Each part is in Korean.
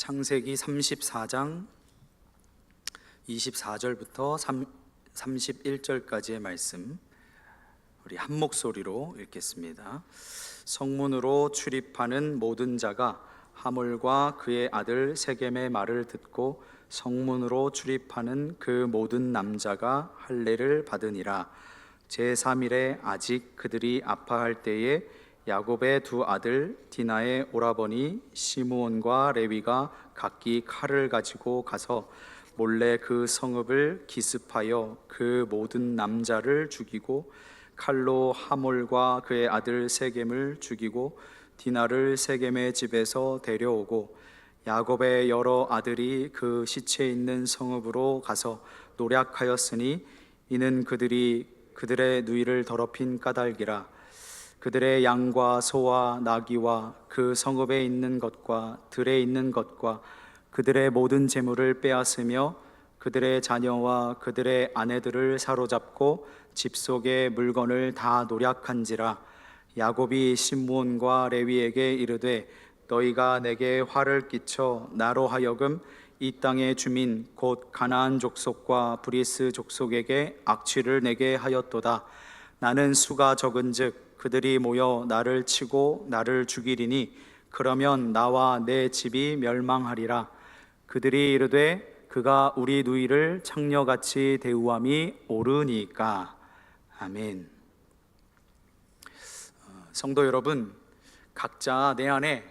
창세기 34장 24절부터 31절까지의 말씀, 우리 한 목소리로 읽겠습니다. 성문으로 출입하는 모든 자가 하몰과 그의 아들 세겜의 말을 듣고 성문으로 출입하는 그 모든 남자가 할례를 받으니라. 제3일에 아직 그들이 아파할 때에 야곱의 두 아들 디나의 오라버니 시므온과 레위가 각기 칼을 가지고 가서 몰래 그 성읍을 기습하여 그 모든 남자를 죽이고 칼로 하몰과 그의 아들 세겜을 죽이고 디나를 세겜의 집에서 데려오고 야곱의 여러 아들이 그 시체 있는 성읍으로 가서 노략하였으니 이는 그들이 그들의 누이를 더럽힌 까닭이라. 그들의 양과 소와 나귀와 그 성읍에 있는 것과 들에 있는 것과 그들의 모든 재물을 빼앗으며 그들의 자녀와 그들의 아내들을 사로잡고 집 속의 물건을 다 노략한지라. 야곱이 시므온과 레위에게 이르되 너희가 내게 화를 끼쳐 나로 하여금 이 땅의 주민 곧 가나안 족속과 브리스 족속에게 악취를 내게 하였도다. 나는 수가 적은즉 그들이 모여 나를 치고 나를 죽이리니 그러면 나와 내 집이 멸망하리라. 그들이 이르되 그가 우리 누이를 창녀같이 대우함이 옳으니까. 아멘. 성도 여러분, 각자 내 안에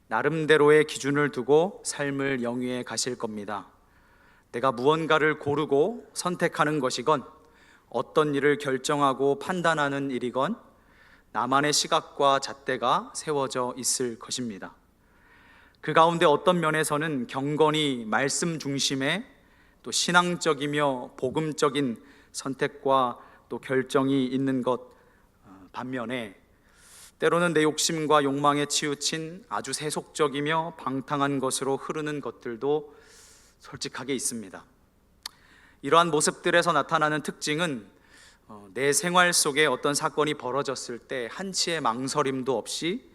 나름대로의 기준을 두고 삶을 영위해 가실 겁니다. 내가 무언가를 고르고 선택하는 것이건 어떤 일을 결정하고 판단하는 일이건 나만의 시각과 잣대가 세워져 있을 것입니다. 그 가운데 어떤 면에서는 경건이 말씀 중심의 또 신앙적이며 복음적인 선택과 또 결정이 있는 것 반면에 때로는 내 욕심과 욕망에 치우친 아주 세속적이며 방탕한 것으로 흐르는 것들도 솔직하게 있습니다. 이러한 모습들에서 나타나는 특징은 내 생활 속에 어떤 사건이 벌어졌을 때 한치의 망설임도 없이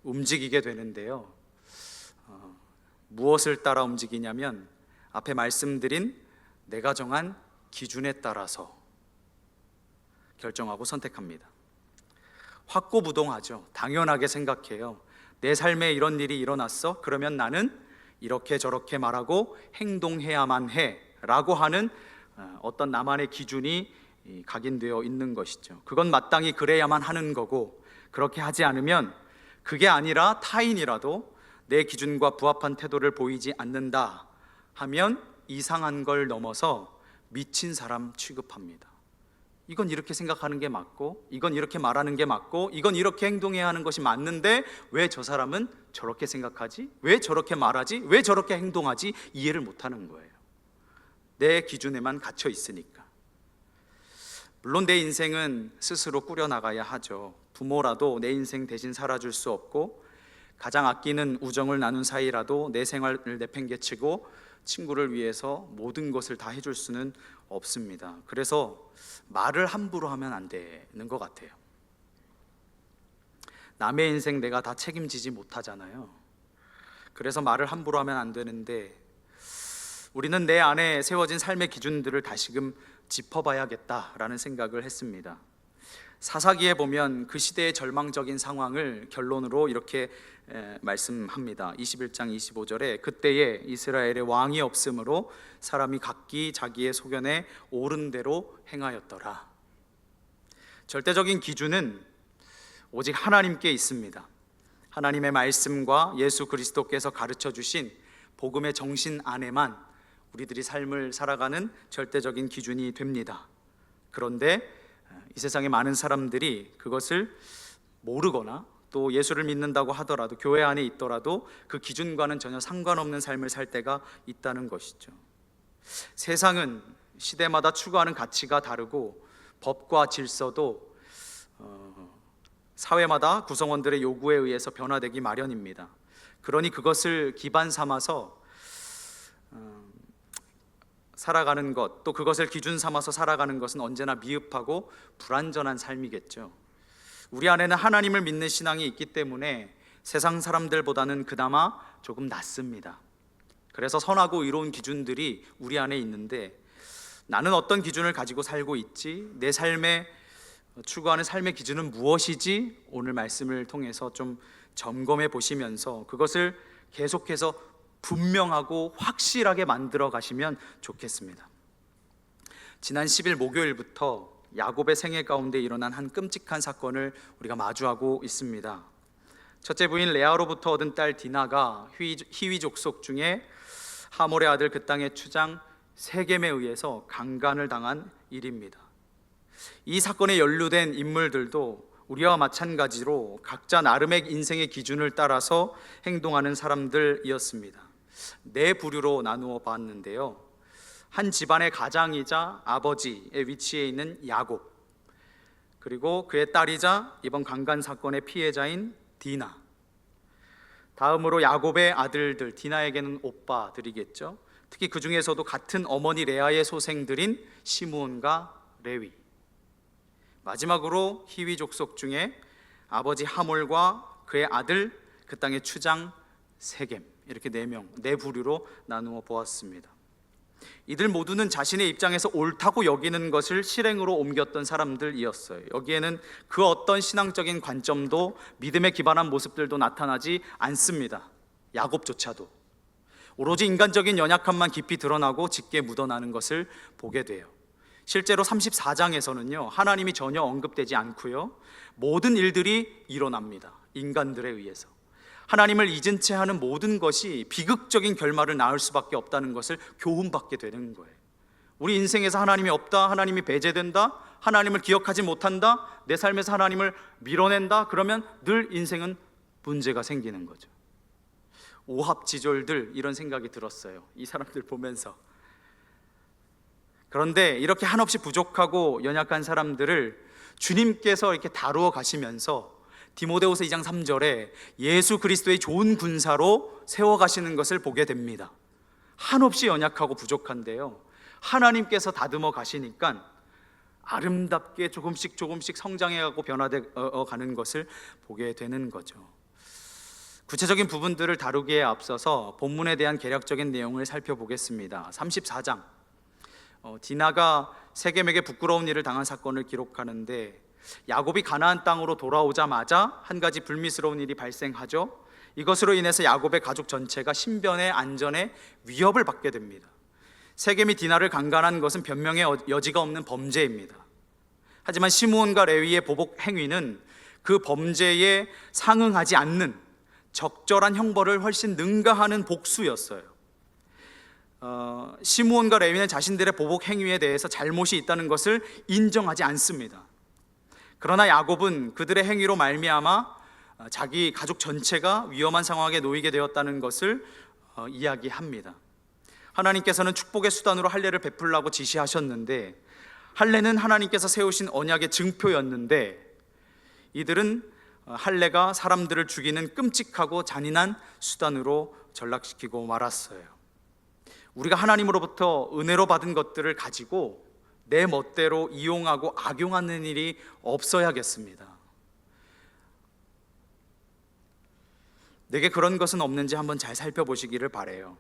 움직이게 되는데요. 무엇을 따라 움직이냐면 앞에 말씀드린 내가 정한 기준에 따라서 결정하고 선택합니다. 확고부동하죠. 당연하게 생각해요. 내 삶에 이런 일이 일어났어? 그러면 나는 이렇게 저렇게 말하고 행동해야만 해 라고 하는 어떤 나만의 기준이 각인되어 있는 것이죠. 그건 마땅히 그래야만 하는 거고, 그렇게 하지 않으면 그게 아니라 타인이라도 내 기준과 부합한 태도를 보이지 않는다 하면 이상한 걸 넘어서 미친 사람 취급합니다. 이건 이렇게 생각하는 게 맞고, 이건 이렇게 말하는 게 맞고, 이건 이렇게 행동해야 하는 것이 맞는데 왜 저 사람은 저렇게 생각하지? 왜 저렇게 말하지? 왜 저렇게 행동하지? 이해를 못하는 거예요. 내 기준에만 갇혀 있으니까. 물론 내 인생은 스스로 꾸려나가야 하죠. 부모라도 내 인생 대신 살아줄 수 없고, 가장 아끼는 우정을 나눈 사이라도 내 생활을 내팽개치고 친구를 위해서 모든 것을 다 해줄 수는 없습니다. 그래서 말을 함부로 하면 안 되는 것 같아요. 남의 인생 내가 다 책임지지 못하잖아요. 그래서 말을 함부로 하면 안 되는데, 우리는 내 안에 세워진 삶의 기준들을 다시금 짚어봐야겠다라는 생각을 했습니다. 사사기에 보면 그 시대의 절망적인 상황을 결론으로 이렇게 말씀합니다. 21장 25절에 그때에 이스라엘에 왕이 없으므로 사람이 각기 자기의 소견에 옳은 대로 행하였더라. 절대적인 기준은 오직 하나님께 있습니다. 하나님의 말씀과 예수 그리스도께서 가르쳐 주신 복음의 정신 안에만 우리들이 삶을 살아가는 절대적인 기준이 됩니다. 그런데 이 세상에 많은 사람들이 그것을 모르거나 또 예수를 믿는다고 하더라도, 교회 안에 있더라도 그 기준과는 전혀 상관없는 삶을 살 때가 있다는 것이죠. 세상은 시대마다 추구하는 가치가 다르고 법과 질서도 사회마다 구성원들의 요구에 의해서 변화되기 마련입니다. 그러니 그것을 기반 삼아서 살아가는 것, 또 그것을 기준 삼아서 살아가는 것은 언제나 미흡하고 불완전한 삶이겠죠. 우리 안에는 하나님을 믿는 신앙이 있기 때문에 세상 사람들보다는 그나마 조금 낫습니다. 그래서 선하고 의로운 기준들이 우리 안에 있는데 나는 어떤 기준을 가지고 살고 있지? 내 삶에 추구하는 삶의 기준은 무엇이지? 오늘 말씀을 통해서 좀 점검해 보시면서 그것을 계속해서 분명하고 확실하게 만들어 가시면 좋겠습니다. 지난 10일 목요일부터 야곱의 생애 가운데 일어난 한 끔찍한 사건을 우리가 마주하고 있습니다. 첫째 부인 레아로부터 얻은 딸 디나가 히위 족속 중에 하몰의 아들 그 땅의 추장 세겜에 의해서 강간을 당한 일입니다. 이 사건에 연루된 인물들도 우리와 마찬가지로 각자 나름의 인생의 기준을 따라서 행동하는 사람들이었습니다. 네 부류로 나누어 봤는데요. 한 집안의 가장이자 아버지의 위치에 있는 야곱, 그리고 그의 딸이자 이번 강간 사건의 피해자인 디나, 다음으로 야곱의 아들들, 디나에게는 오빠들이겠죠. 특히 그 중에서도 같은 어머니 레아의 소생들인 시므온과 레위, 마지막으로 히위 족속 중에 아버지 하몰과 그의 아들 그 땅의 추장 세겜, 이렇게 네 부류로 나누어 보았습니다. 이들 모두는 자신의 입장에서 옳다고 여기는 것을 실행으로 옮겼던 사람들이었어요. 여기에는 그 어떤 신앙적인 관점도 믿음에 기반한 모습들도 나타나지 않습니다. 야곱조차도 오로지 인간적인 연약함만 깊이 드러나고 짙게 묻어나는 것을 보게 돼요. 실제로 34장에서는요 하나님이 전혀 언급되지 않고요 모든 일들이 일어납니다. 인간들에 의해서 하나님을 잊은 채 하는 모든 것이 비극적인 결말을 낳을 수밖에 없다는 것을 교훈받게 되는 거예요. 우리 인생에서 하나님이 없다, 하나님이 배제된다, 하나님을 기억하지 못한다, 내 삶에서 하나님을 밀어낸다, 그러면 늘 인생은 문제가 생기는 거죠. 오합지졸들, 이런 생각이 들었어요, 이 사람들 보면서. 그런데 이렇게 한없이 부족하고 연약한 사람들을 주님께서 이렇게 다루어 가시면서 디모데후서 2장 3절에 예수 그리스도의 좋은 군사로 세워가시는 것을 보게 됩니다. 한없이 연약하고 부족한데요 하나님께서 다듬어 가시니까 아름답게 조금씩 성장해가고 변화되어 가는 것을 보게 되는 거죠. 구체적인 부분들을 다루기에 앞서서 본문에 대한 개략적인 내용을 살펴보겠습니다. 34장, 디나가 세겜에게 부끄러운 일을 당한 사건을 기록하는데 야곱이 가나안 땅으로 돌아오자마자 한 가지 불미스러운 일이 발생하죠. 이것으로 인해서 야곱의 가족 전체가 신변의 안전에 위협을 받게 됩니다. 세겜이 디나를 강간한 것은 변명의 여지가 없는 범죄입니다. 하지만 시므온과 레위의 보복 행위는 그 범죄에 상응하지 않는 적절한 형벌을 훨씬 능가하는 복수였어요. 시므온과 레위는 자신들의 보복 행위에 대해서 잘못이 있다는 것을 인정하지 않습니다. 그러나 야곱은 그들의 행위로 말미암아 자기 가족 전체가 위험한 상황에 놓이게 되었다는 것을 이야기합니다. 하나님께서는 축복의 수단으로 할례를 베풀라고 지시하셨는데 할례는 하나님께서 세우신 언약의 증표였는데 이들은 할례가 사람들을 죽이는 끔찍하고 잔인한 수단으로 전락시키고 말았어요. 우리가 하나님으로부터 은혜로 받은 것들을 가지고 내 멋대로 이용하고 악용하는 일이 없어야겠습니다. 내게 그런 것은 없는지 한번 잘 살펴보시기를 바라요.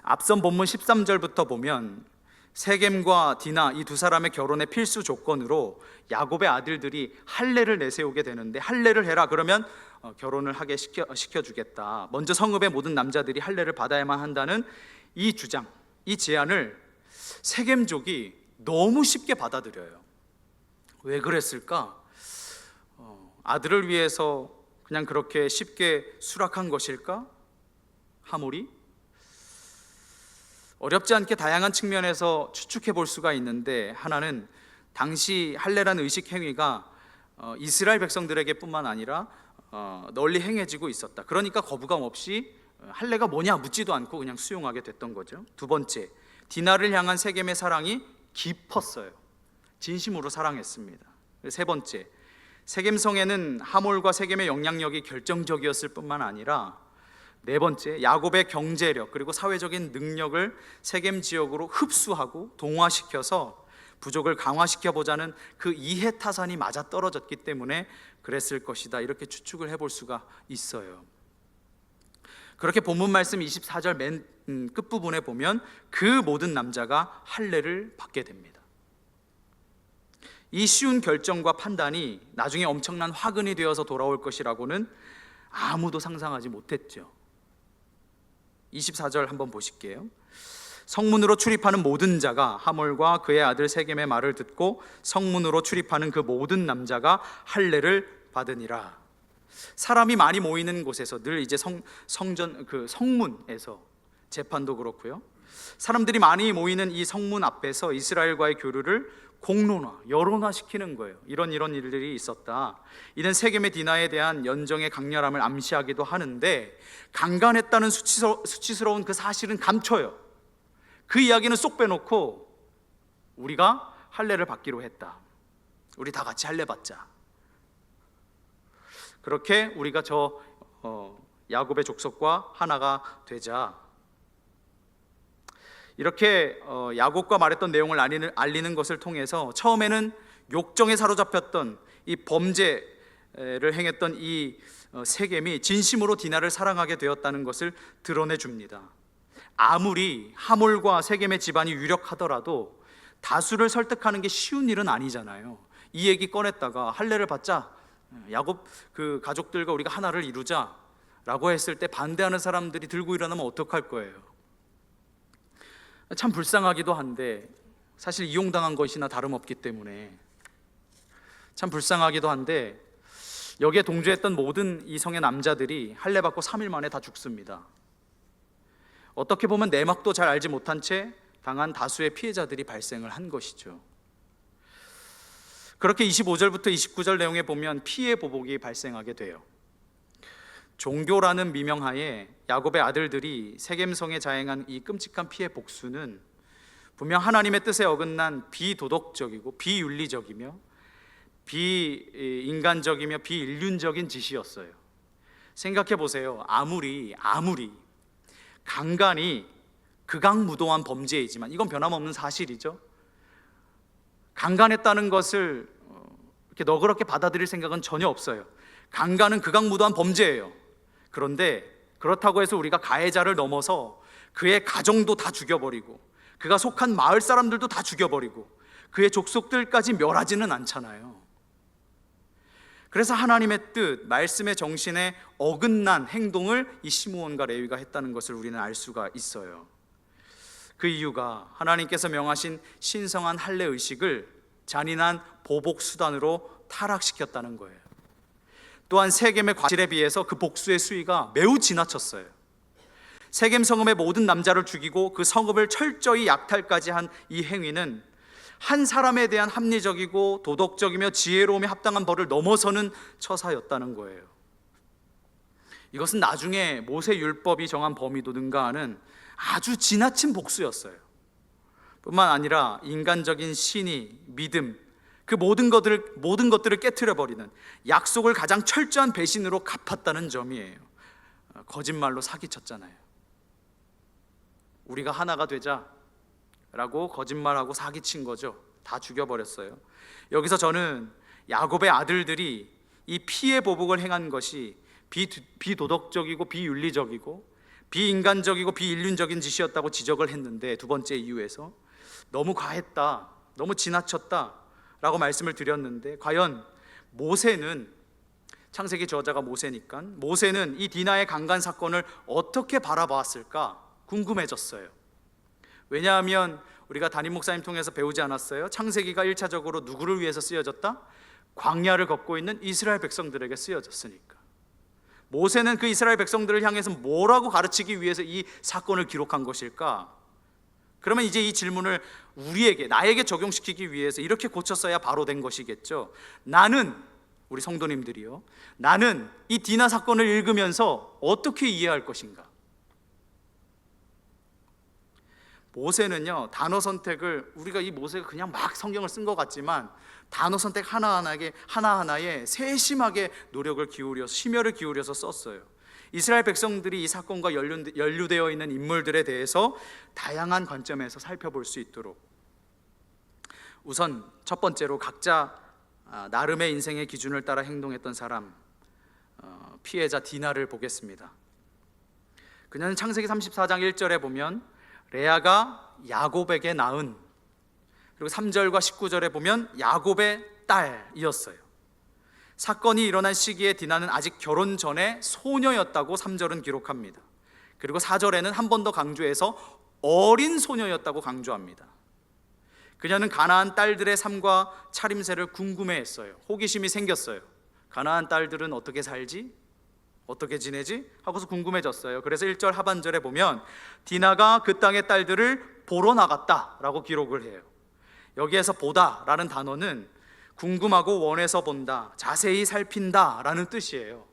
앞선 본문 13절부터 보면 세겜과 디나, 이 두 사람의 결혼의 필수 조건으로 야곱의 아들들이 할례를 내세우게 되는데, 할례를 해라 그러면 결혼을 하게 시켜주겠다, 먼저 성읍의 모든 남자들이 할례를 받아야만 한다는 이 주장, 이 제안을 세겜족이 너무 쉽게 받아들여요. 왜 그랬을까? 아들을 위해서 그냥 그렇게 쉽게 수락한 것일까? 하몰이? 어렵지 않게 다양한 측면에서 추측해 볼 수가 있는데, 하나는 당시 할례란 의식 행위가 이스라엘 백성들에게 뿐만 아니라 널리 행해지고 있었다. 그러니까 거부감 없이 할례가 뭐냐 묻지도 않고 그냥 수용하게 됐던 거죠. 두 번째, 디나를 향한 세겜의 사랑이 깊었어요. 진심으로 사랑했습니다. 세 번째, 세겜성에는 하몰과 세겜의 영향력이 결정적이었을 뿐만 아니라, 네 번째, 야곱의 경제력 그리고 사회적인 능력을 세겜 지역으로 흡수하고 동화시켜서 부족을 강화시켜보자는 그 이해타산이 맞아떨어졌기 때문에 그랬을 것이다, 이렇게 추측을 해볼 수가 있어요. 그렇게 본문 말씀 24절 맨 끝부분에 보면 그 모든 남자가 할례를 받게 됩니다. 이 쉬운 결정과 판단이 나중에 엄청난 화근이 되어서 돌아올 것이라고는 아무도 상상하지 못했죠. 24절 한번 보실게요. 성문으로 출입하는 모든 자가 하몰과 그의 아들 세겜의 말을 듣고 성문으로 출입하는 그 모든 남자가 할례를 받으니라. 사람이 많이 모이는 곳에서 늘 이제 성전 그 성문에서 재판도 그렇고요. 사람들이 많이 모이는 이 성문 앞에서 이스라엘과의 교류를 공론화, 여론화시키는 거예요. 이런 일들이 있었다. 이는 세겜의 디나에 대한 연정의 강렬함을 암시하기도 하는데 강간했다는 수치스러운 그 사실은 감춰요. 그 이야기는 쏙 빼놓고 우리가 할례를 받기로 했다. 우리 다 같이 할례 받자. 그렇게 우리가 야곱의 족속과 하나가 되자. 이렇게 야곱과 말했던 내용을 알리는 것을 통해서 처음에는 욕정에 사로잡혔던 이 범죄를 행했던 이 세겜이 진심으로 디나를 사랑하게 되었다는 것을 드러내 줍니다. 아무리 하몰과 세겜의 집안이 유력하더라도 다수를 설득하는 게 쉬운 일은 아니잖아요. 이 얘기 꺼냈다가 할례를 받자, 야곱 그 가족들과 우리가 하나를 이루자 라고 했을 때 반대하는 사람들이 들고 일어나면 어떡할 거예요? 참 불쌍하기도 한데 사실 이용당한 것이나 다름없기 때문에 참 불쌍하기도 한데 여기에 동조했던 모든 이 성의 남자들이 할례 받고 3일 만에 다 죽습니다. 어떻게 보면 내막도 잘 알지 못한 채 당한 다수의 피해자들이 발생을 한 것이죠. 그렇게 25절부터 29절 내용에 보면 피해 보복이 발생하게 돼요. 종교라는 미명하에 야곱의 아들들이 세겜성에 자행한 이 끔찍한 피해 복수는 분명 하나님의 뜻에 어긋난 비도덕적이고 비윤리적이며 비인간적이며 비인륜적인 짓이었어요. 생각해 보세요. 아무리 강간이 극악무도한 범죄이지만 이건 변함없는 사실이죠. 강간했다는 것을 이렇게 너그럽게 받아들일 생각은 전혀 없어요. 강간은 극악무도한 범죄예요. 그런데 그렇다고 해서 우리가 가해자를 넘어서 그의 가정도 다 죽여버리고 그가 속한 마을 사람들도 다 죽여버리고 그의 족속들까지 멸하지는 않잖아요. 그래서 하나님의 뜻, 말씀의 정신에 어긋난 행동을 이 시므온과 레위가 했다는 것을 우리는 알 수가 있어요. 그 이유가 하나님께서 명하신 신성한 할례 의식을 잔인한 보복 수단으로 타락시켰다는 거예요. 또한 세겜의 과실에 비해서 그 복수의 수위가 매우 지나쳤어요. 세겜 성읍의 모든 남자를 죽이고 그 성읍을 철저히 약탈까지 한 이 행위는 한 사람에 대한 합리적이고 도덕적이며 지혜로움에 합당한 벌을 넘어서는 처사였다는 거예요. 이것은 나중에 모세 율법이 정한 범위도 능가하는 아주 지나친 복수였어요. 뿐만 아니라 인간적인 신의, 믿음, 그 모든 것들을 깨트려버리는 약속을 가장 철저한 배신으로 갚았다는 점이에요. 거짓말로 사기쳤잖아요. 우리가 하나가 되자라고 거짓말하고 사기친 거죠. 다 죽여버렸어요. 여기서 저는 야곱의 아들들이 이 피해 보복을 행한 것이 비도덕적이고 비윤리적이고 비인간적이고 비인륜적인 짓이었다고 지적을 했는데, 두 번째 이유에서 너무 과했다, 너무 지나쳤다 라고 말씀을 드렸는데, 과연 모세는, 창세기 저자가 모세니까 모세는 이 디나의 강간 사건을 어떻게 바라봤을까 궁금해졌어요. 왜냐하면 우리가 담임 목사님 통해서 배우지 않았어요? 창세기가 1차적으로 누구를 위해서 쓰여졌다? 광야를 걷고 있는 이스라엘 백성들에게 쓰여졌으니까. 모세는 그 이스라엘 백성들을 향해서 뭐라고 가르치기 위해서 이 사건을 기록한 것일까? 그러면 이제 이 질문을 나에게 적용시키기 위해서 이렇게 고쳤어야 바로 된 것이겠죠. 우리 성도님들이요, 나는 이 디나 사건을 읽으면서 어떻게 이해할 것인가? 모세는요, 단어 선택을, 우리가 이 모세가 그냥 막 성경을 쓴 것 같지만 단어 선택 하나하나에 세심하게 노력을 기울여서, 심혈을 기울여서 썼어요. 이스라엘 백성들이 이 사건과 연루되어 있는 인물들에 대해서 다양한 관점에서 살펴볼 수 있도록. 우선 첫 번째로 각자 나름의 인생의 기준을 따라 행동했던 사람, 피해자 디나를 보겠습니다. 그녀는 창세기 34장 1절에 보면 레아가 야곱에게 낳은, 그리고 3절과 19절에 보면 야곱의 딸이었어요. 사건이 일어난 시기에 디나는 아직 결혼 전에 소녀였다고 3절은 기록합니다. 그리고 4절에는 한 번 더 강조해서 어린 소녀였다고 강조합니다. 그녀는 가나안 딸들의 삶과 차림새를 궁금해했어요. 호기심이 생겼어요. 가나안 딸들은 어떻게 살지? 어떻게 지내지? 하고서 궁금해졌어요. 그래서 1절 하반절에 보면 디나가 그 땅의 딸들을 보러 나갔다라고 기록을 해요. 여기에서 보다라는 단어는 궁금하고 원해서 본다, 자세히 살핀다라는 뜻이에요.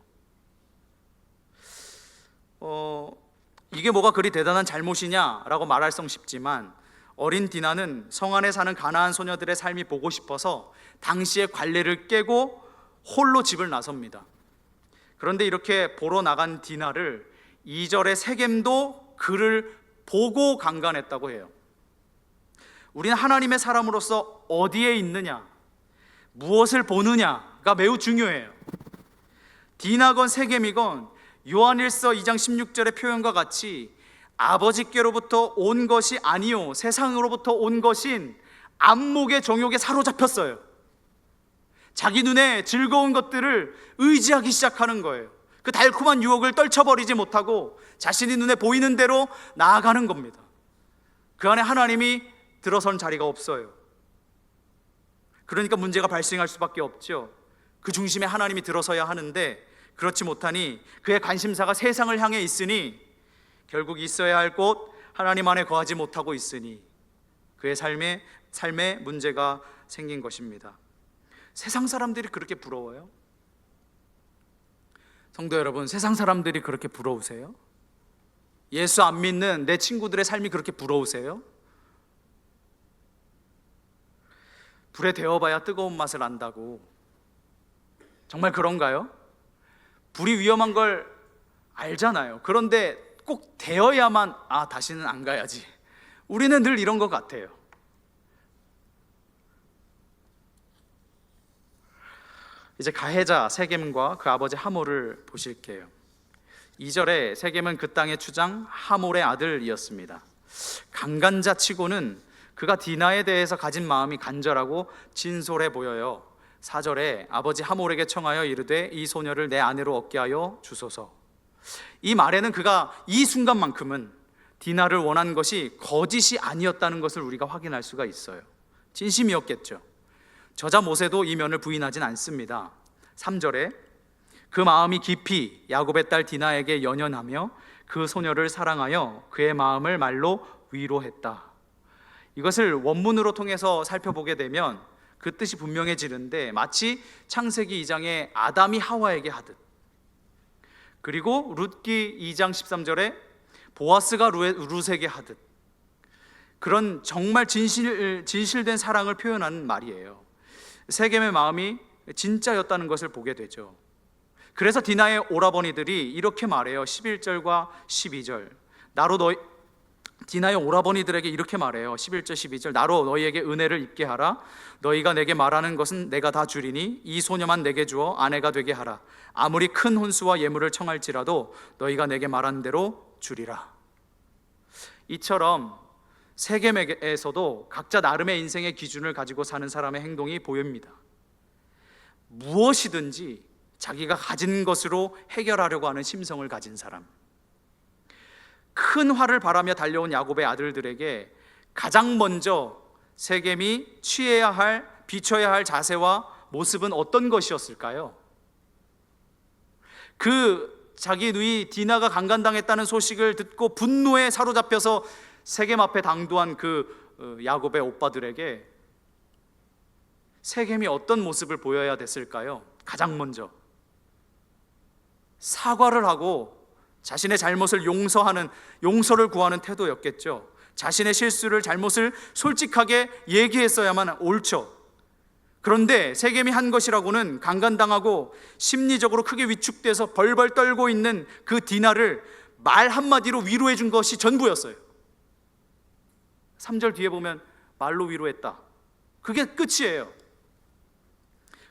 이게 뭐가 그리 대단한 잘못이냐라고 말할 성 싶지만 어린 디나는 성 안에 사는 가나안 소녀들의 삶이 보고 싶어서 당시의 관례를 깨고 홀로 집을 나섭니다. 그런데 이렇게 보러 나간 디나를 2절의 세겜도 그를 보고 강간했다고 해요. 우리는 하나님의 사람으로서 어디에 있느냐, 무엇을 보느냐가 매우 중요해요. 디나건 세겜이건 요한일서 2장 16절의 표현과 같이 아버지께로부터 온 것이 아니요 세상으로부터 온 것인 안목의 정욕에 사로잡혔어요. 자기 눈에 즐거운 것들을 의지하기 시작하는 거예요. 그 달콤한 유혹을 떨쳐버리지 못하고 자신이 눈에 보이는 대로 나아가는 겁니다. 그 안에 하나님이 들어선 자리가 없어요. 그러니까 문제가 발생할 수밖에 없죠. 그 중심에 하나님이 들어서야 하는데 그렇지 못하니 그의 관심사가 세상을 향해 있으니 결국 있어야 할 곳 하나님 안에 거하지 못하고 있으니 그의 삶에 문제가 생긴 것입니다. 세상 사람들이 그렇게 부러워요? 성도 여러분, 세상 사람들이 그렇게 부러우세요? 예수 안 믿는 내 친구들의 삶이 그렇게 부러우세요? 불에 데워봐야 뜨거운 맛을 안다고, 정말 그런가요? 불이 위험한 걸 알잖아요. 그런데 꼭 데워야만 다시는 안 가야지. 우리는 늘 이런 것 같아요. 이제 가해자 세겜과 그 아버지 하몰을 보실게요. 2절에 세겜은 그 땅의 주장 하몰의 아들이었습니다. 강간자 치고는 그가 디나에 대해서 가진 마음이 간절하고 진솔해 보여요. 4절에 아버지 하몰에게 청하여 이르되 이 소녀를 내 아내로 얻게 하여 주소서. 이 말에는 그가 이 순간만큼은 디나를 원한 것이 거짓이 아니었다는 것을 우리가 확인할 수가 있어요. 진심이었겠죠. 저자 모세도 이 면을 부인하진 않습니다. 3절에 그 마음이 깊이 야곱의 딸 디나에게 연연하며 그 소녀를 사랑하여 그의 마음을 말로 위로했다. 이것을 원문으로 통해서 살펴보게 되면 그 뜻이 분명해지는데 마치 창세기 2장에 아담이 하와에게 하듯, 그리고 룻기 2장 13절에 보아스가 룻에게 하듯, 그런 정말 진실된 사랑을 표현하는 말이에요. 세겜의 마음이 진짜였다는 것을 보게 되죠. 그래서 디나의 오라버니들이 이렇게 말해요. 11절과 12절. 디나의 오라버니들에게 이렇게 말해요. 11절 12절. 나로 너희에게 은혜를 입게 하라. 너희가 내게 말하는 것은 내가 다 주리니 이 소녀만 내게 주어 아내가 되게 하라. 아무리 큰 혼수와 예물을 청할지라도 너희가 내게 말한 대로 주리라. 이처럼 세겜에서도 각자 나름의 인생의 기준을 가지고 사는 사람의 행동이 보입니다. 무엇이든지 자기가 가진 것으로 해결하려고 하는 심성을 가진 사람. 큰 화를 바라며 달려온 야곱의 아들들에게 가장 먼저 세겜이 비춰야 할 자세와 모습은 어떤 것이었을까요? 자기 누이 디나가 강간당했다는 소식을 듣고 분노에 사로잡혀서 세겜 앞에 당도한 야곱의 오빠들에게 세겜이 어떤 모습을 보여야 됐을까요? 가장 먼저 사과를 하고 자신의 잘못을 용서를 구하는 태도였겠죠. 자신의 실수를, 잘못을 솔직하게 얘기했어야만 옳죠. 그런데 세겜이 한 것이라고는 강간당하고 심리적으로 크게 위축돼서 벌벌 떨고 있는 그 디나를 말 한마디로 위로해 준 것이 전부였어요. 3절 뒤에 보면 말로 위로했다. 그게 끝이에요.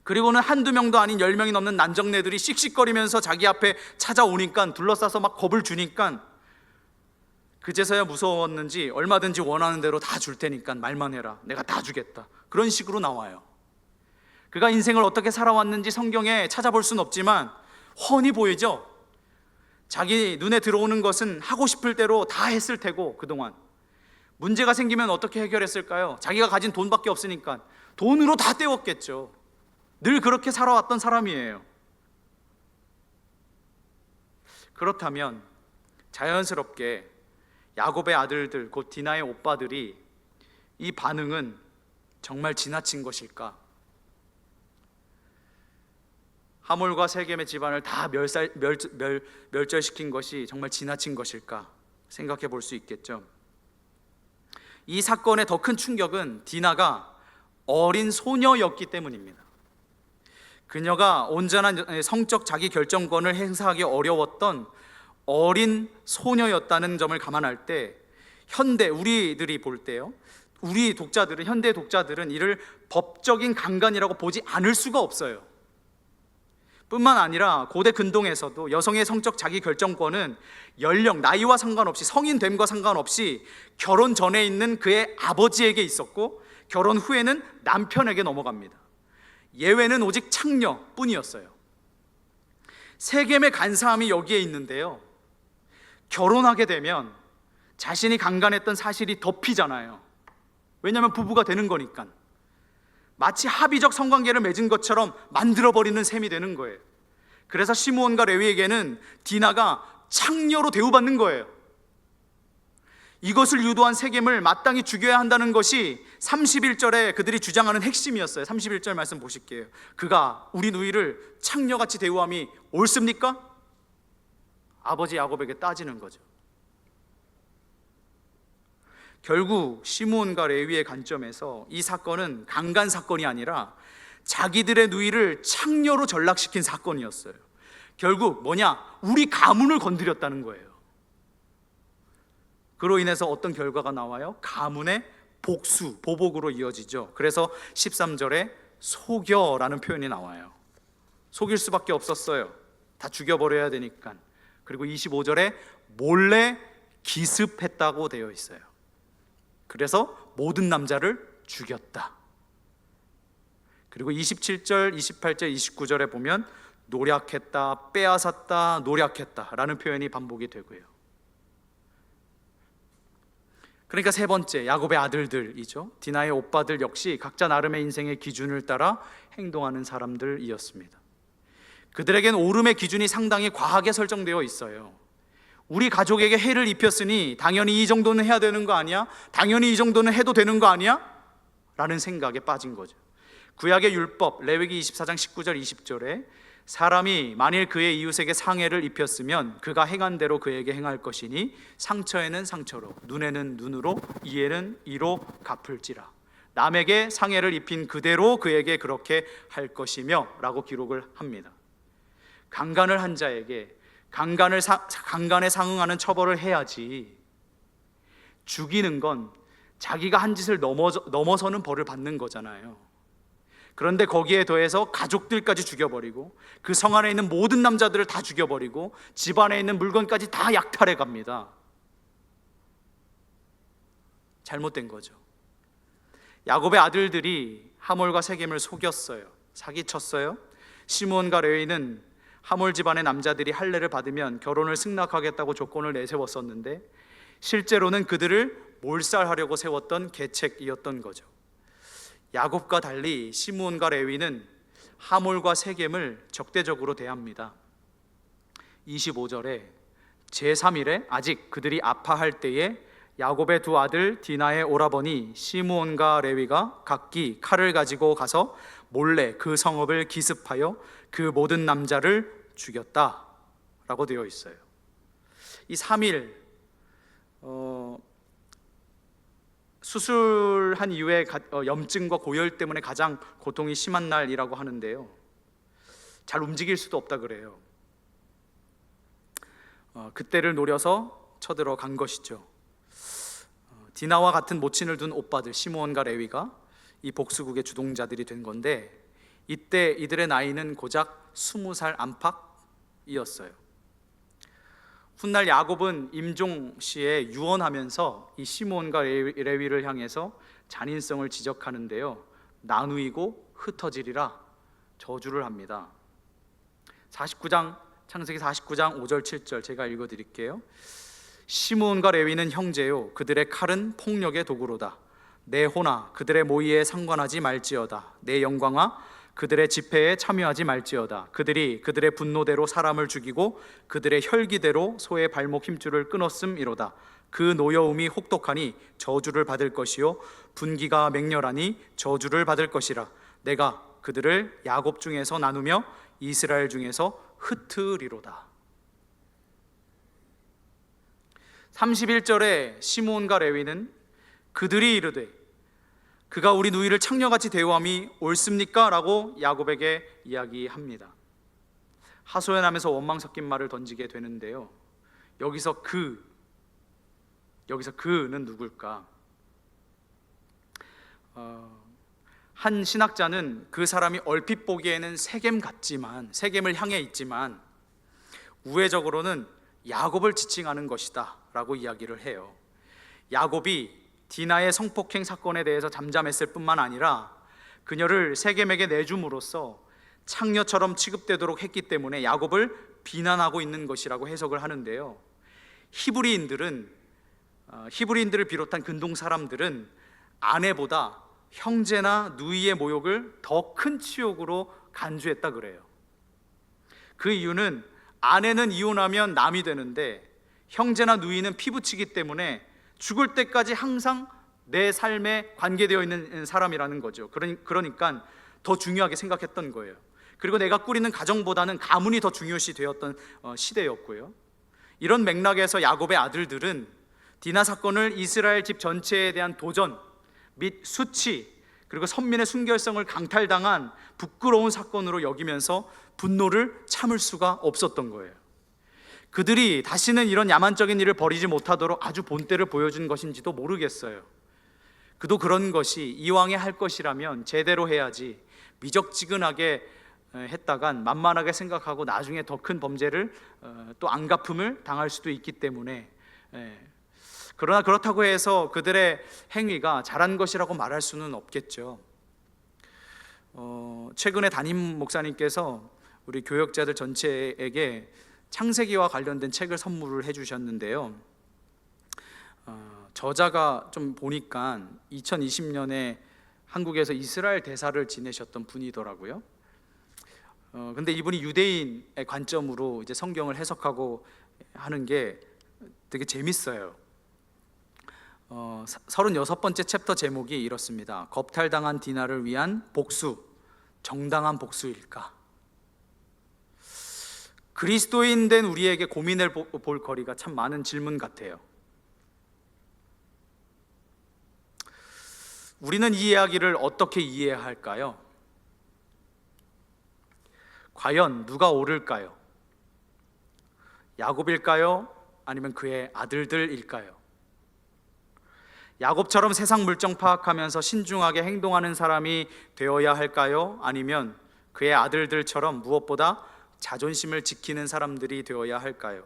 그리고는 한두 명도 아닌 10명이 넘는 난정네들이 씩씩거리면서 자기 앞에 찾아오니까, 둘러싸서 막 겁을 주니까 그제서야 무서웠는지 얼마든지 원하는 대로 다 줄 테니까 말만 해라, 내가 다 주겠다, 그런 식으로 나와요. 그가 인생을 어떻게 살아왔는지 성경에 찾아볼 수는 없지만 훤히 보이죠. 자기 눈에 들어오는 것은 하고 싶을 대로 다 했을 테고, 그동안 문제가 생기면 어떻게 해결했을까요? 자기가 가진 돈밖에 없으니까 돈으로 다 때웠겠죠. 늘 그렇게 살아왔던 사람이에요. 그렇다면 자연스럽게 야곱의 아들들, 곧 디나의 오빠들이 이 반응은 정말 지나친 것일까? 하몰과 세겜의 집안을 다 멸절시킨 것이 정말 지나친 것일까 생각해 볼 수 있겠죠. 이 사건의 더 큰 충격은 디나가 어린 소녀였기 때문입니다. 그녀가 온전한 성적 자기 결정권을 행사하기 어려웠던 어린 소녀였다는 점을 감안할 때, 우리들이 볼 때요, 우리 독자들은, 현대 독자들은 이를 법적인 강간이라고 보지 않을 수가 없어요. 뿐만 아니라 고대 근동에서도 여성의 성적 자기 결정권은 연령, 나이와 상관없이, 성인됨과 상관없이 결혼 전에 있는 그의 아버지에게 있었고, 결혼 후에는 남편에게 넘어갑니다. 예외는 오직 창녀뿐이었어요. 세겜의 간사함이 여기에 있는데요, 결혼하게 되면 자신이 강간했던 사실이 덮이잖아요. 왜냐하면 부부가 되는 거니까. 마치 합의적 성관계를 맺은 것처럼 만들어버리는 셈이 되는 거예요. 그래서 시므온과 레위에게는 디나가 창녀로 대우받는 거예요. 이것을 유도한 세겜을 마땅히 죽여야 한다는 것이 31절에 그들이 주장하는 핵심이었어요. 31절 말씀 보실게요. 그가 우리 누이를 창녀같이 대우함이 옳습니까? 아버지 야곱에게 따지는 거죠. 결국 시므온과 레위의 관점에서 이 사건은 강간 사건이 아니라 자기들의 누이를 창녀로 전락시킨 사건이었어요. 결국 뭐냐? 우리 가문을 건드렸다는 거예요. 그로 인해서 어떤 결과가 나와요? 가문의 복수, 보복으로 이어지죠. 그래서 13절에 속여라는 표현이 나와요. 속일 수밖에 없었어요. 다 죽여버려야 되니까. 그리고 25절에 몰래 기습했다고 되어 있어요. 그래서 모든 남자를 죽였다. 그리고 27절, 28절, 29절에 보면 노략했다, 빼앗았다, 노략했다 라는 표현이 반복이 되고요. 그러니까 세 번째, 야곱의 아들들이죠. 디나의 오빠들 역시 각자 나름의 인생의 기준을 따라 행동하는 사람들이었습니다. 그들에겐 옳음의 기준이 상당히 과하게 설정되어 있어요. 우리 가족에게 해를 입혔으니 당연히 이 정도는 해야 되는 거 아니야? 당연히 이 정도는 해도 되는 거 아니야? 라는 생각에 빠진 거죠. 구약의 율법 레위기 24장 19절 20절에 사람이 만일 그의 이웃에게 상해를 입혔으면 그가 행한 대로 그에게 행할 것이니 상처에는 상처로, 눈에는 눈으로, 이에는 이로 갚을지라. 남에게 상해를 입힌 그대로 그에게 그렇게 할 것이며 라고 기록을 합니다. 강간을 한 자에게 강간에 상응하는 처벌을 해야지, 죽이는 건 자기가 한 짓을 넘어서는 벌을 받는 거잖아요. 그런데 거기에 더해서 가족들까지 죽여버리고 그 성 안에 있는 모든 남자들을 다 죽여버리고 집 안에 있는 물건까지 다 약탈해 갑니다. 잘못된 거죠. 야곱의 아들들이 하몰과 세겜을 속였어요. 사기쳤어요. 시므온과 레위는 하몰 집안의 남자들이 할례를 받으면 결혼을 승낙하겠다고 조건을 내세웠었는데 실제로는 그들을 몰살하려고 세웠던 계책이었던 거죠. 야곱과 달리 시므온과 레위는 하몰과 세겜을 적대적으로 대합니다. 25절에 제3일에 아직 그들이 아파할 때에 야곱의 두 아들 디나의 오라버니 시므온과 레위가 각기 칼을 가지고 가서 몰래 그 성읍을 기습하여 그 모든 남자를 죽였다 라고 되어 있어요. 이 3일 수술한 이후에 염증과 고열 때문에 가장 고통이 심한 날이라고 하는데요, 잘 움직일 수도 없다 그래요. 그때를 노려서 쳐들어간 것이죠. 디나와 같은 모친을 둔 오빠들 시므온과 레위가 이 복수국의 주동자들이 된 건데, 이때 이들의 나이는 고작 20살 안팎이었어요. 훗날 야곱은 임종 시에 유언하면서 이 시므온과 레위를 향해서 잔인성을 지적하는데요, 나누이고 흩어지리라 저주를 합니다. 49장 창세기 49장 5절 7절 제가 읽어드릴게요. 시므온과 레위는 형제요, 그들의 칼은 폭력의 도구로다. 내 호나 그들의 모의에 상관하지 말지어다. 내 영광아 그들의 집회에 참여하지 말지어다. 그들이 그들의 분노대로 사람을 죽이고 그들의 혈기대로 소의 발목 힘줄을 끊었음이로다. 그 노여움이 혹독하니 저주를 받을 것이요 분기가 맹렬하니 저주를 받을 것이라. 내가 그들을 야곱 중에서 나누며 이스라엘 중에서 흩으리로다. 31절에 시므온과 레위는 그들이 이르되 그가 우리 누이를 창녀같이 대우함이 옳습니까? 라고 야곱에게 이야기합니다. 하소연하면서 원망 섞인 말을 던지게 되는데요, 여기서 그는 누굴까? 한 신학자는 그 사람이 얼핏 보기에는 세겜 같지만, 세겜을 향해 있지만 우회적으로는 야곱을 지칭하는 것이다 라고 이야기를 해요. 야곱이 디나의 성폭행 사건에 대해서 잠잠했을 뿐만 아니라 그녀를 세겜에게 내줌으로써 창녀처럼 취급되도록 했기 때문에 야곱을 비난하고 있는 것이라고 해석을 하는데요, 히브리인들을 비롯한 근동 사람들은 아내보다 형제나 누이의 모욕을 더 큰 치욕으로 간주했다 그래요. 그 이유는 아내는 이혼하면 남이 되는데 형제나 누이는 피부치기 때문에 죽을 때까지 항상 내 삶에 관계되어 있는 사람이라는 거죠. 그러니까 더 중요하게 생각했던 거예요. 그리고 내가 꾸리는 가정보다는 가문이 더 중요시 되었던 시대였고요. 이런 맥락에서 야곱의 아들들은 디나 사건을 이스라엘 집 전체에 대한 도전 및 수치, 그리고 선민의 순결성을 강탈당한 부끄러운 사건으로 여기면서 분노를 참을 수가 없었던 거예요. 그들이 다시는 이런 야만적인 일을 벌이지 못하도록 아주 본때를 보여준 것인지도 모르겠어요. 그도 그런 것이 이왕에 할 것이라면 제대로 해야지, 미적지근하게 했다간 만만하게 생각하고 나중에 더 큰 범죄를 또 안갚음을 당할 수도 있기 때문에, 그러나 그렇다고 해서 그들의 행위가 잘한 것이라고 말할 수는 없겠죠. 최근에 담임 목사님께서 우리 교역자들 전체에게 창세기와 관련된 책을 선물을 해주셨는데요, 저자가 좀 보니까 2020년에 한국에서 이스라엘 대사를 지내셨던 분이더라고요. 근데 이분이 유대인의 관점으로 이제 성경을 해석하고 하는 게 되게 재밌어요. 36번째 챕터 제목이 이렇습니다. 겁탈당한 디나를 위한 복수, 정당한 복수일까? 그리스도인 된 우리에게 고민해 볼 거리가 참 많은 질문 같아요. 우리는 이 이야기를 어떻게 이해해야 할까요? 과연 누가 옳을까요? 야곱일까요? 아니면 그의 아들들일까요? 야곱처럼 세상 물정 파악하면서 신중하게 행동하는 사람이 되어야 할까요? 아니면 그의 아들들처럼 무엇보다 자존심을 지키는 사람들이 되어야 할까요?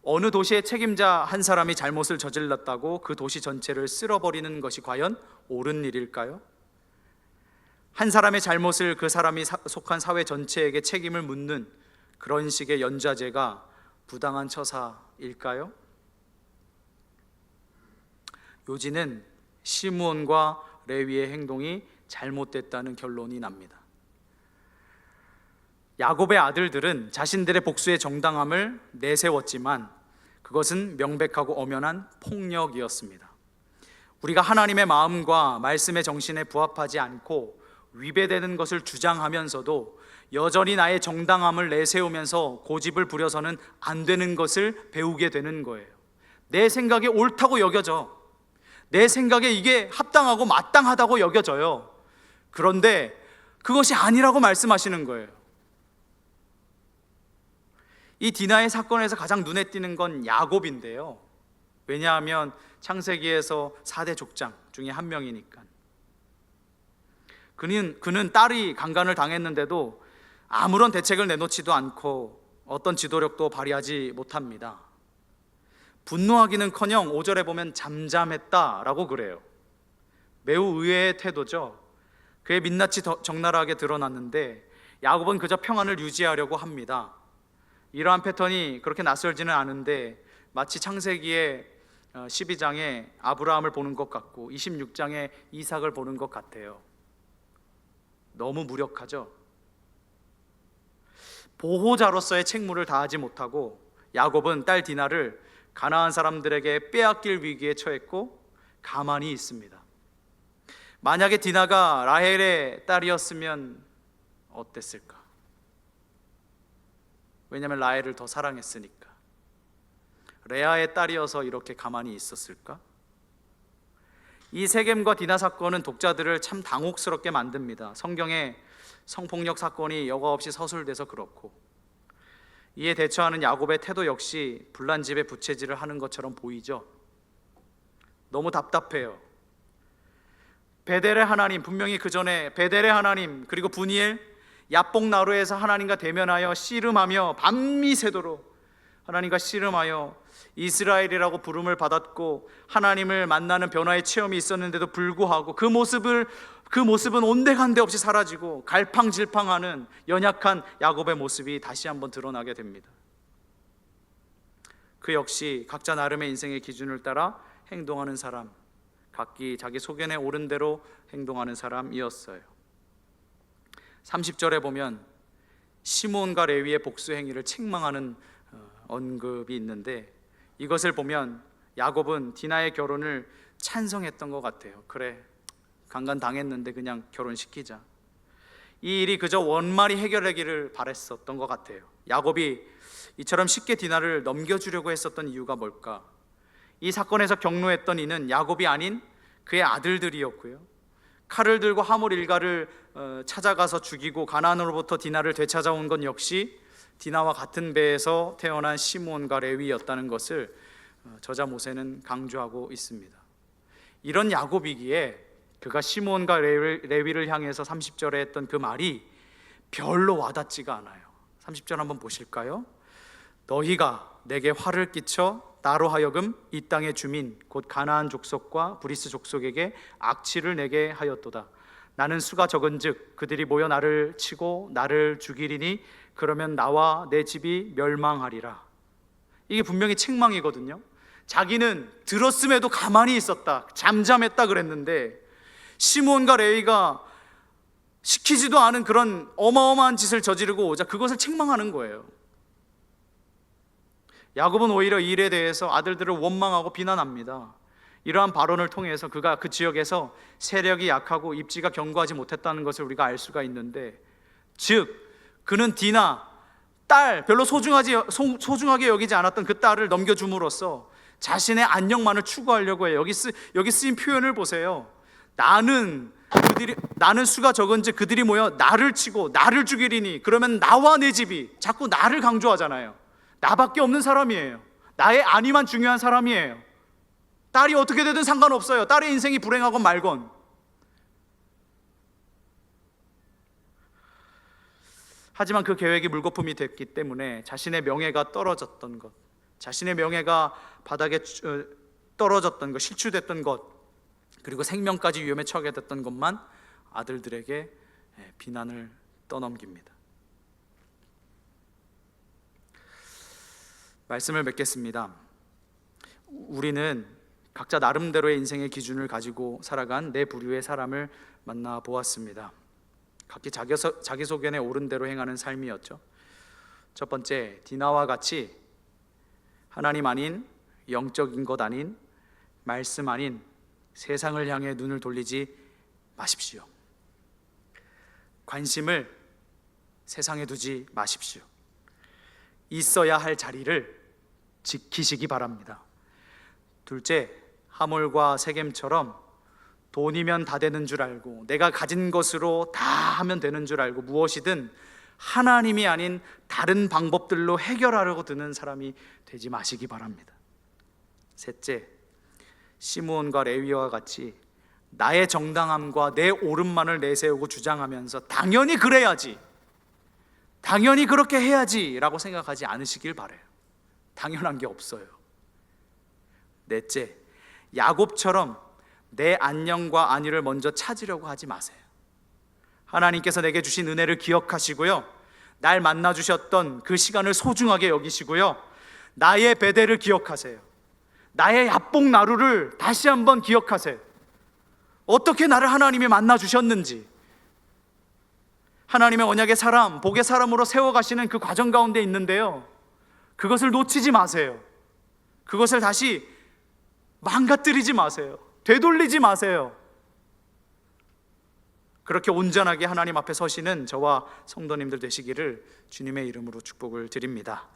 어느 도시의 책임자 한 사람이 잘못을 저질렀다고 그 도시 전체를 쓸어버리는 것이 과연 옳은 일일까요? 한 사람의 잘못을 그 사람이 속한 사회 전체에게 책임을 묻는 그런 식의 연좌제가 부당한 처사일까요? 요지는 시므온과 레위의 행동이 잘못됐다는 결론이 납니다. 야곱의 아들들은 자신들의 복수의 정당함을 내세웠지만 그것은 명백하고 엄연한 폭력이었습니다. 우리가 하나님의 마음과 말씀의 정신에 부합하지 않고 위배되는 것을 주장하면서도 여전히 나의 정당함을 내세우면서 고집을 부려서는 안 되는 것을 배우게 되는 거예요. 내 생각에 옳다고 여겨져. 내 생각에 이게 합당하고 마땅하다고 여겨져요. 그런데 그것이 아니라고 말씀하시는 거예요. 이 디나의 사건에서 가장 눈에 띄는 건 야곱인데요, 왜냐하면 창세기에서 4대 족장 중에 한 명이니까. 그는 딸이 강간을 당했는데도 아무런 대책을 내놓지도 않고 어떤 지도력도 발휘하지 못합니다. 분노하기는커녕 5절에 보면 잠잠했다라고 그래요. 매우 의외의 태도죠. 그의 민낯이 적나라하게 드러났는데 야곱은 그저 평안을 유지하려고 합니다. 이러한 패턴이 그렇게 낯설지는 않은데 마치 창세기의 12장에 아브라함을 보는 것 같고 26장에 이삭을 보는 것 같아요. 너무 무력하죠. 보호자로서의 책무를 다하지 못하고 야곱은 딸 디나를 가나안 사람들에게 빼앗길 위기에 처했고 가만히 있습니다. 만약에 디나가 라헬의 딸이었으면 어땠을까? 왜냐하면 라헬을 더 사랑했으니까. 레아의 딸이어서 이렇게 가만히 있었을까? 이 세겜과 디나 사건은 독자들을 참 당혹스럽게 만듭니다. 성경에 성폭력 사건이 여과 없이 서술돼서 그렇고, 이에 대처하는 야곱의 태도 역시 불난집에 부채질을 하는 것처럼 보이죠. 너무 답답해요. 베델의 하나님, 분명히 그 전에 베델의 하나님, 그리고 분이엘 야복 나루에서 하나님과 대면하여 씨름하며 밤미새도록 하나님과 씨름하여 이스라엘이라고 부름을 받았고 하나님을 만나는 변화의 체험이 있었는데도 불구하고 그 모습은 온데간데 없이 사라지고 갈팡질팡하는 연약한 야곱의 모습이 다시 한번 드러나게 됩니다. 그 역시 각자 나름의 인생의 기준을 따라 행동하는 사람, 각기 자기 소견에 오른 대로 행동하는 사람이었어요. 30절에 보면 시므온과 레위의 복수 행위를 책망하는 언급이 있는데, 이것을 보면 야곱은 디나의 결혼을 찬성했던 것 같아요. 그래, 강간당했는데 그냥 결혼시키자. 이 일이 그저 원만히 해결되기를 바랬었던 것 같아요. 야곱이 이처럼 쉽게 디나를 넘겨주려고 했었던 이유가 뭘까? 이 사건에서 경로했던 이는 야곱이 아닌 그의 아들들이었고요, 칼을 들고 하몰 일가를 찾아가서 죽이고 가나안으로부터 디나를 되찾아온 건 역시 디나와 같은 배에서 태어난 시므온과 레위였다는 것을 저자 모세는 강조하고 있습니다. 이런 야곱이기에 그가 시므온과 레위를 향해서 30절에 했던 그 말이 별로 와닿지가 않아요. 30절 한번 보실까요? 너희가 내게 화를 끼쳐 나로 하여금 이 땅의 주민 곧 가나안 족속과 브리스 족속에게 악취를 내게 하였도다. 나는 수가 적은즉 그들이 모여 나를 치고 나를 죽이리니 그러면 나와 내 집이 멸망하리라. 이게 분명히 책망이거든요. 자기는 들었음에도 가만히 있었다, 잠잠했다 그랬는데 시므온과 레위가 시키지도 않은 그런 어마어마한 짓을 저지르고 오자 그것을 책망하는 거예요. 야곱은 오히려 이 일에 대해서 아들들을 원망하고 비난합니다. 이러한 발언을 통해서 그가 그 지역에서 세력이 약하고 입지가 견고하지 못했다는 것을 우리가 알 수가 있는데, 즉 그는 디나 딸, 별로 소중하게 여기지 않았던 그 딸을 넘겨줌으로써 자신의 안녕만을 추구하려고 해요. 여기 쓰인 표현을 보세요. 나는 수가 적은즉 그들이 모여 나를 치고 나를 죽이리니 그러면 나와 내 집이, 자꾸 나를 강조하잖아요. 나밖에 없는 사람이에요. 나의 안위만 중요한 사람이에요. 딸이 어떻게 되든 상관없어요. 딸의 인생이 불행하건 말건. 하지만 그 계획이 물거품이 됐기 때문에 자신의 명예가 떨어졌던 것, 자신의 명예가 바닥에 떨어졌던 것, 실추됐던 것, 그리고 생명까지 위험에 처하게 됐던 것만 아들들에게 비난을 떠넘깁니다. 말씀을 맺겠습니다. 우리는 각자 나름대로의 인생의 기준을 가지고 살아간 네 부류의 사람을 만나 보았습니다. 각기 자기 소견에 옳은 대로 행하는 삶이었죠. 첫 번째, 디나와 같이 하나님 아닌, 영적인 것 아닌, 말씀 아닌 세상을 향해 눈을 돌리지 마십시오. 관심을 세상에 두지 마십시오. 있어야 할 자리를 지키시기 바랍니다. 둘째, 하몰과 세겜처럼 돈이면 다 되는 줄 알고 내가 가진 것으로 다 하면 되는 줄 알고 무엇이든 하나님이 아닌 다른 방법들로 해결하려고 드는 사람이 되지 마시기 바랍니다. 셋째, 시므온과 레위와 같이 나의 정당함과 내 옳음만을 내세우고 주장하면서 당연히 당연히 그렇게 해야지라고 생각하지 않으시길 바라요. 당연한 게 없어요. 넷째, 야곱처럼 내 안녕과 안위를 먼저 찾으려고 하지 마세요. 하나님께서 내게 주신 은혜를 기억하시고요, 날 만나 주셨던 그 시간을 소중하게 여기시고요, 나의 베델을 기억하세요. 나의 야복나루를 다시 한번 기억하세요. 어떻게 나를 하나님이 만나 주셨는지, 하나님의 언약의 사람, 복의 사람으로 세워가시는 그 과정 가운데 있는데요, 그것을 놓치지 마세요. 그것을 다시 망가뜨리지 마세요. 되돌리지 마세요. 그렇게 온전하게 하나님 앞에 서시는 저와 성도님들 되시기를 주님의 이름으로 축복을 드립니다.